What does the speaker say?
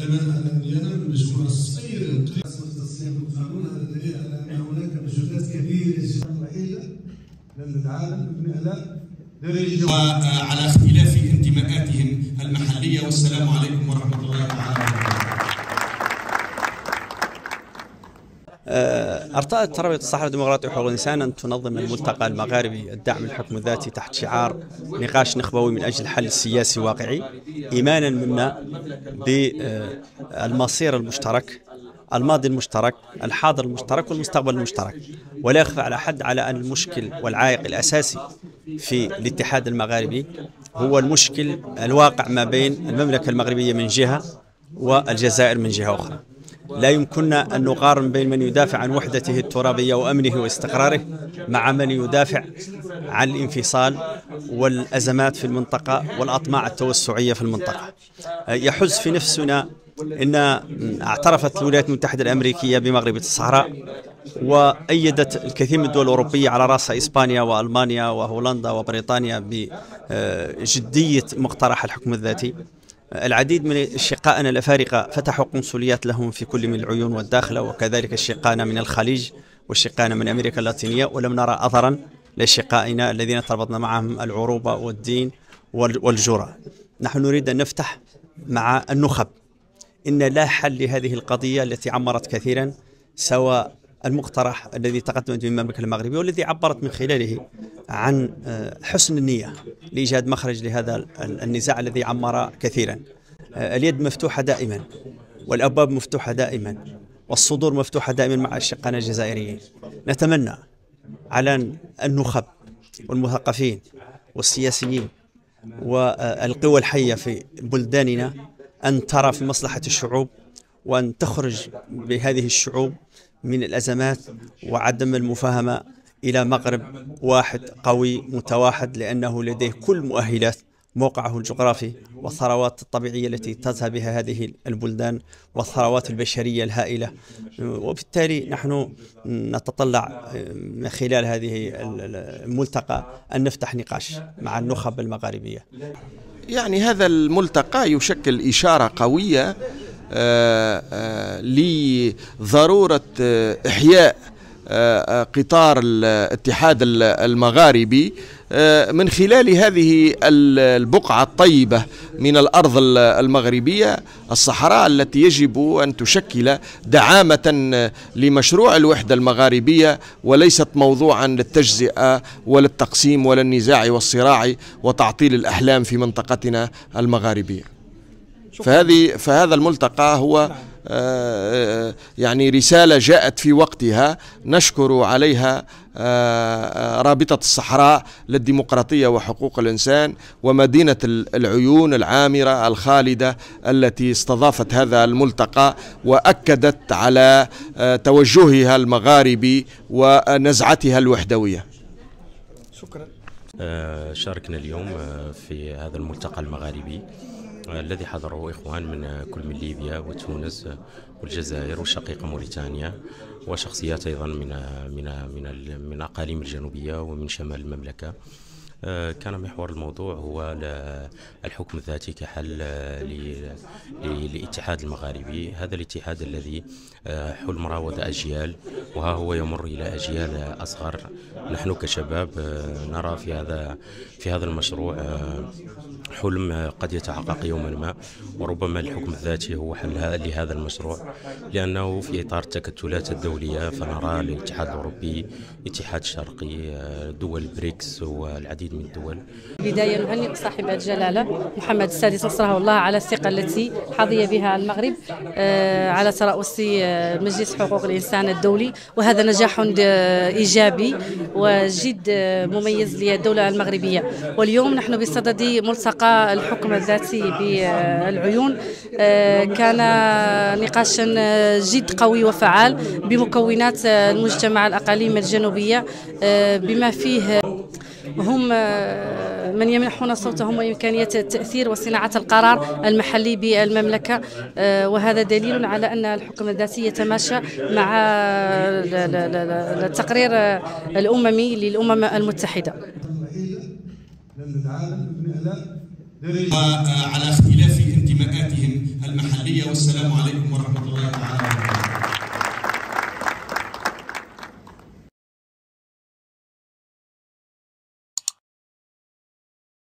أنا المجموعة الصغيرة تصميم القانون هذا دليل على أن هناك مجهودات كبيرة جدا وحيدة لأن العالم على وعلى اختلاف انتماءاتهم المحلية. والسلام عليكم ورحمة الله تعالى وبركاته. أرتأت ترابط الصحراء الديمقراطية وحقوق الإنسان أن تنظم الملتقى المغاربي الدعم للحكم الذاتي تحت شعار نقاش نخبوي من أجل حل سياسي واقعي، إيمانا منا بالمصير المشترك، الماضي المشترك، الحاضر المشترك، والمستقبل المشترك. ولا يخفى على أحد على أن المشكل والعائق الأساسي في الاتحاد المغاربي هو المشكل الواقع ما بين المملكة المغربية من جهة والجزائر من جهة أخرى. لا يمكننا أن نقارن بين من يدافع عن وحدته الترابية وأمنه واستقراره مع من يدافع عن الانفصال والأزمات في المنطقة والأطماع التوسعية في المنطقة. يحز في نفسنا أن اعترفت الولايات المتحدة الأمريكية بمغربية الصحراء، وأيدت الكثير من الدول الأوروبية على رأسها إسبانيا وألمانيا وهولندا وبريطانيا بجدية مقترح الحكم الذاتي. العديد من أشقائنا الأفارقة فتحوا قنصليات لهم في كل من العيون والداخلة، وكذلك أشقائنا من الخليج وأشقائنا من أمريكا اللاتينية، ولم نرى أثرا لأشقائنا الذين تربطنا معهم العروبة والدين والجرأة. نحن نريد أن نفتح مع النخب. إن لا حل لهذه القضية التي عمرت كثيرا سوى المقترح الذي تقدمت به المملكة المغربية والذي عبرت من خلاله عن حسن النية لإيجاد مخرج لهذا النزاع الذي عمر كثيرا. اليد مفتوحة دائما، والأبواب مفتوحة دائما، والصدور مفتوحة دائما مع أشقائنا الجزائريين. نتمنى على النخب والمثقفين والسياسيين والقوى الحية في بلداننا أن ترى في مصلحة الشعوب، وأن تخرج بهذه الشعوب من الأزمات وعدم المفاهمة إلى مغرب واحد قوي متوحد، لأنه لديه كل مؤهلات، موقعه الجغرافي والثروات الطبيعية التي تزهى بها هذه البلدان والثروات البشرية الهائلة. وبالتالي نحن نتطلع من خلال هذه الملتقى أن نفتح نقاش مع النخب المغاربية. يعني هذا الملتقى يشكل إشارة قوية لضرورة إحياء قطار الاتحاد المغاربي من خلال هذه البقعة الطيبة من الأرض المغربية الصحراء، التي يجب أن تشكل دعامة لمشروع الوحدة المغاربية، وليست موضوعا للتجزئة ولا التقسيم ولا النزاع والصراع وتعطيل الأحلام في منطقتنا المغاربية. فهذا الملتقى هو يعني رسالة جاءت في وقتها، نشكر عليها رابطة الصحراء للديمقراطية وحقوق الإنسان ومدينة العيون العامرة الخالدة التي استضافت هذا الملتقى وأكدت على توجهها المغاربي ونزعتها الوحدوية. شكرا. شاركنا اليوم في هذا الملتقى المغاربي الذي حضره إخوان من ليبيا وتونس والجزائر والشقيقة موريتانيا، وشخصيات أيضا من الأقاليم الجنوبية ومن شمال المملكة. كان محور الموضوع هو الحكم الذاتي كحل للاتحاد المغاربي. هذا الاتحاد الذي حلم راود أجيال، وها هو يمر إلى أجيال أصغر. نحن كشباب نرى في هذا المشروع حلم قد يتحقق يوما ما، وربما الحكم الذاتي هو حل لهذا المشروع، لأنه في إطار التكتلات الدولية فنرى الاتحاد الأوروبي، الاتحاد الشرقي، دول بريكس والعديد من الدول. بداية نهنئ صاحب الجلالة محمد السادس نصره الله على الثقة التي حظي بها المغرب على ترأس مجلس حقوق الإنسان الدولي، وهذا نجاح إيجابي وجد مميز للدولة المغربية. واليوم نحن بصدد ملتقى الحكم الذاتي بالعيون. كان نقاشا جد قوي وفعال بمكونات المجتمع الأقاليم الجنوبية، بما فيه هم من يمنحون صوتهم وإمكانية التأثير وصناعة القرار المحلي بالمملكة، وهذا دليل على أن الحكم الذاتي يتماشى مع التقرير الأممي للأمم المتحدة. وعلى اختلاف انتماءاتهم المحلية. التحية والسلام عليكم ورحمة الله.